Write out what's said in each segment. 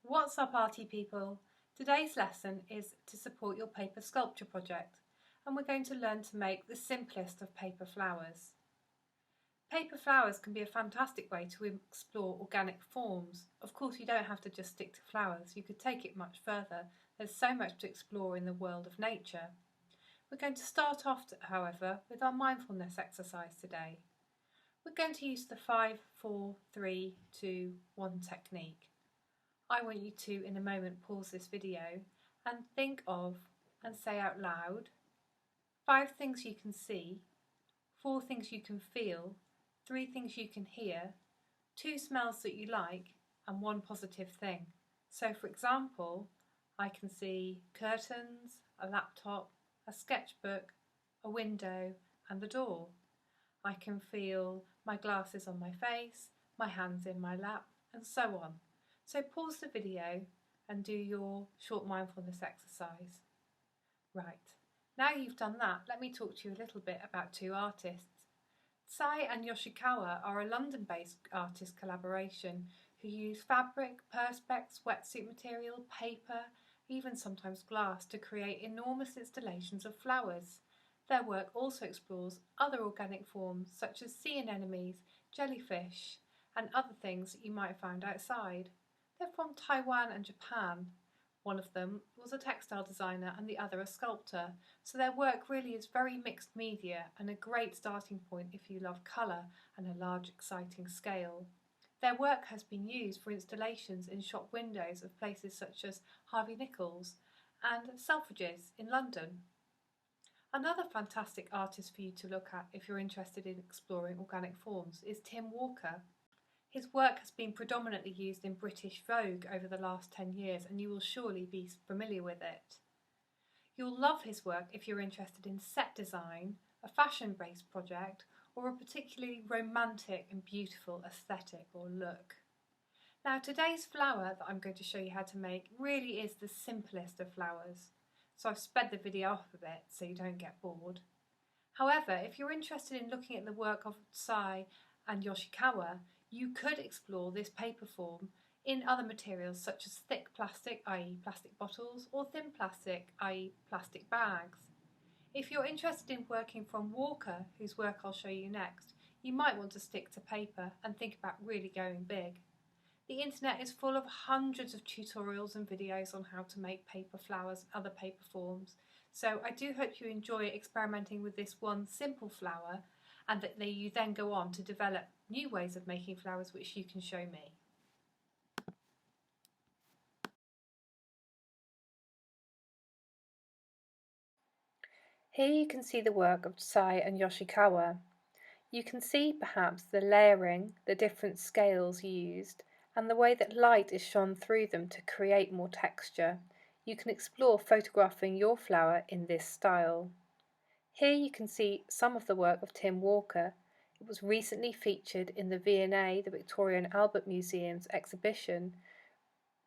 What's up, arty people? Today's lesson is to support your paper sculpture project, and we're going to learn to make the simplest of paper flowers. Paper flowers can be a fantastic way to explore organic forms. Of course, you don't have to just stick to flowers, you could take it much further. There's so much to explore in the world of nature. We're going to start off, however, with our mindfulness exercise today. We're going to use the 5, 4, 3, 2, 1 technique. I want you to, in a moment, pause this video and think of and say out loud 5 things you can see, 4 things you can feel, 3 things you can hear, 2 smells that you like, and 1 positive thing. So, for example, I can see curtains, a laptop, a sketchbook, a window, and the door. I can feel my glasses on my face, my hands in my lap, and so on. So pause the video and do your short mindfulness exercise. Right, now you've done that, let me talk to you a little bit about 2 artists. Tsai and Yoshikawa are a London-based artist collaboration who use fabric, perspex, wetsuit material, paper, even sometimes glass to create enormous installations of flowers. Their work also explores other organic forms such as sea anemones, jellyfish, and other things that you might find outside. They're from Taiwan and Japan. One of them was a textile designer and the other a sculptor, so their work really is very mixed media and a great starting point if you love colour and a large exciting scale. Their work has been used for installations in shop windows of places such as Harvey Nichols and Selfridges in London. Another fantastic artist for you to look at if you're interested in exploring organic forms is Tim Walker. His work has been predominantly used in British Vogue over the last 10 years, and you will surely be familiar with it. You'll love his work if you're interested in set design, a fashion-based project, or a particularly romantic and beautiful aesthetic or look. Now, today's flower that I'm going to show you how to make really is the simplest of flowers, so I've sped the video up a bit so you don't get bored. However, if you're interested in looking at the work of Tsai and Yoshikawa, you could explore this paper form in other materials such as thick plastic, i.e. plastic bottles, or thin plastic, i.e. plastic bags. If you're interested in working from Walker, whose work I'll show you next, you might want to stick to paper and think about really going big. The internet is full of hundreds of tutorials and videos on how to make paper flowers and other paper forms, so I do hope you enjoy experimenting with this one simple flower and that you then go on to develop new ways of making flowers which you can show me. Here you can see the work of Tsai and Yoshikawa. You can see perhaps the layering, the different scales used, and the way that light is shone through them to create more texture. You can explore photographing your flower in this style. Here you can see some of the work of Tim Walker. It was recently featured in the V&A, the Victoria and Albert Museum's exhibition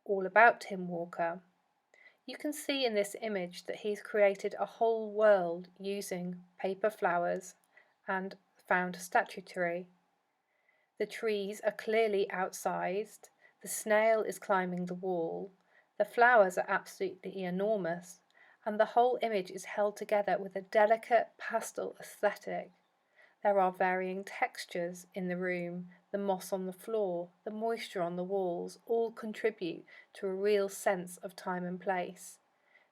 all about Tim Walker. You can see in this image that he's created a whole world using paper flowers and found statuary. The trees are clearly outsized, the snail is climbing the wall, the flowers are absolutely enormous, and the whole image is held together with a delicate pastel aesthetic. There are varying textures in the room, the moss on the floor, the moisture on the walls, all contribute to a real sense of time and place.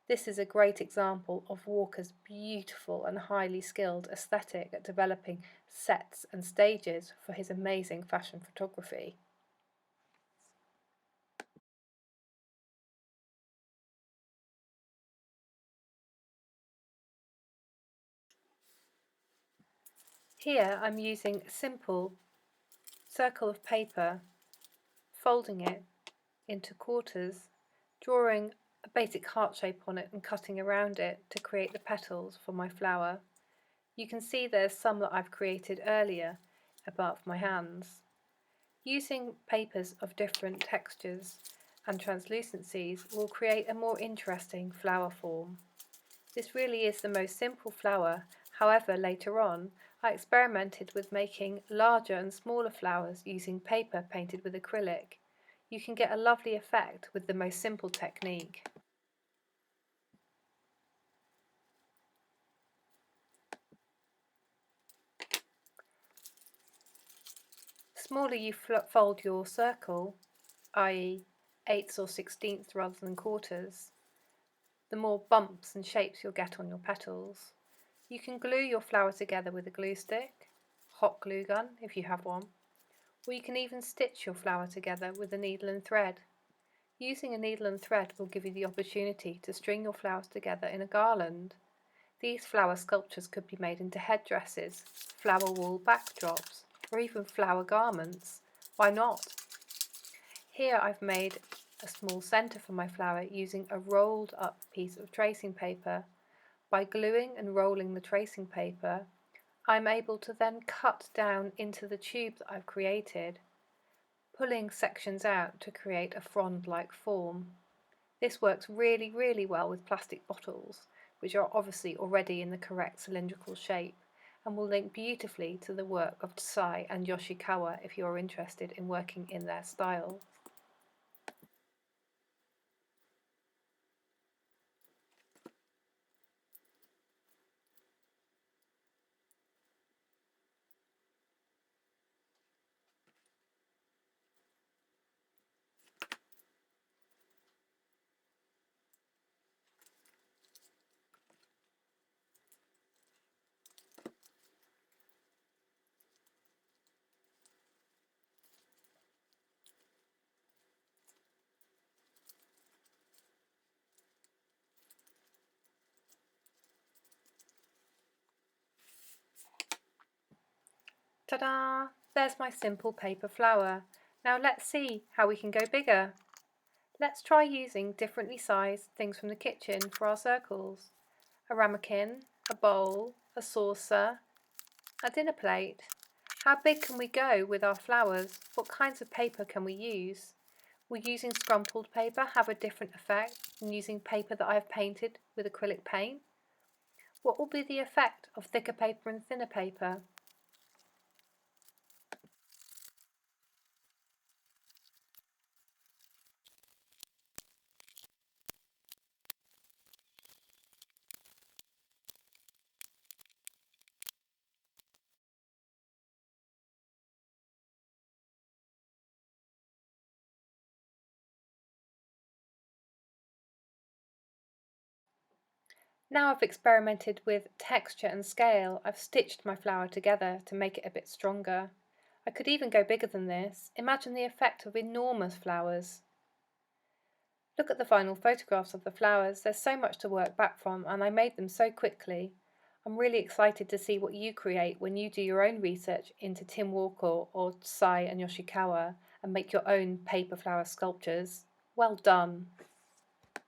This is a great example of Walker's beautiful and highly skilled aesthetic at developing sets and stages for his amazing fashion photography. Here I'm using a simple circle of paper, folding it into quarters, drawing a basic heart shape on it and cutting around it to create the petals for my flower. You can see there's some that I've created earlier above my hands. Using papers of different textures and translucencies will create a more interesting flower form. This really is the most simple flower, however later on I experimented with making larger and smaller flowers using paper painted with acrylic. you can get a lovely effect with the most simple technique. The smaller you fold your circle, i.e. 8ths or 16ths rather than quarters, the more bumps and shapes you'll get on your petals. You can glue your flower together with a glue stick, hot glue gun if you have one, or you can even stitch your flower together with a needle and thread. Using a needle and thread will give you the opportunity to string your flowers together in a garland. These flower sculptures could be made into headdresses, flower wall backdrops, or even flower garments. Why not? Here I've made a small centre for my flower using a rolled up piece of tracing paper. By gluing and rolling the tracing paper, I'm able to then cut down into the tube that I've created, pulling sections out to create a frond-like form. This works really well with plastic bottles, which are obviously already in the correct cylindrical shape, and will link beautifully to the work of Tsai and Yoshikawa if you're interested in working in their style. Ta-da! There's my simple paper flower. Now let's see how we can go bigger. Let's try using differently sized things from the kitchen for our circles. A ramekin, a bowl, a saucer, a dinner plate. How big can we go with our flowers? What kinds of paper can we use? Will using scrumpled paper have a different effect than using paper that I have painted with acrylic paint? What will be the effect of thicker paper and thinner paper? Now I've experimented with texture and scale, I've stitched my flower together to make it a bit stronger. I could even go bigger than this. Imagine the effect of enormous flowers. Look at the final photographs of the flowers. There's so much to work back from, and I made them so quickly. I'm really excited to see what you create when you do your own research into Tim Walker or Tsai and Yoshikawa and make your own paper flower sculptures. Well done!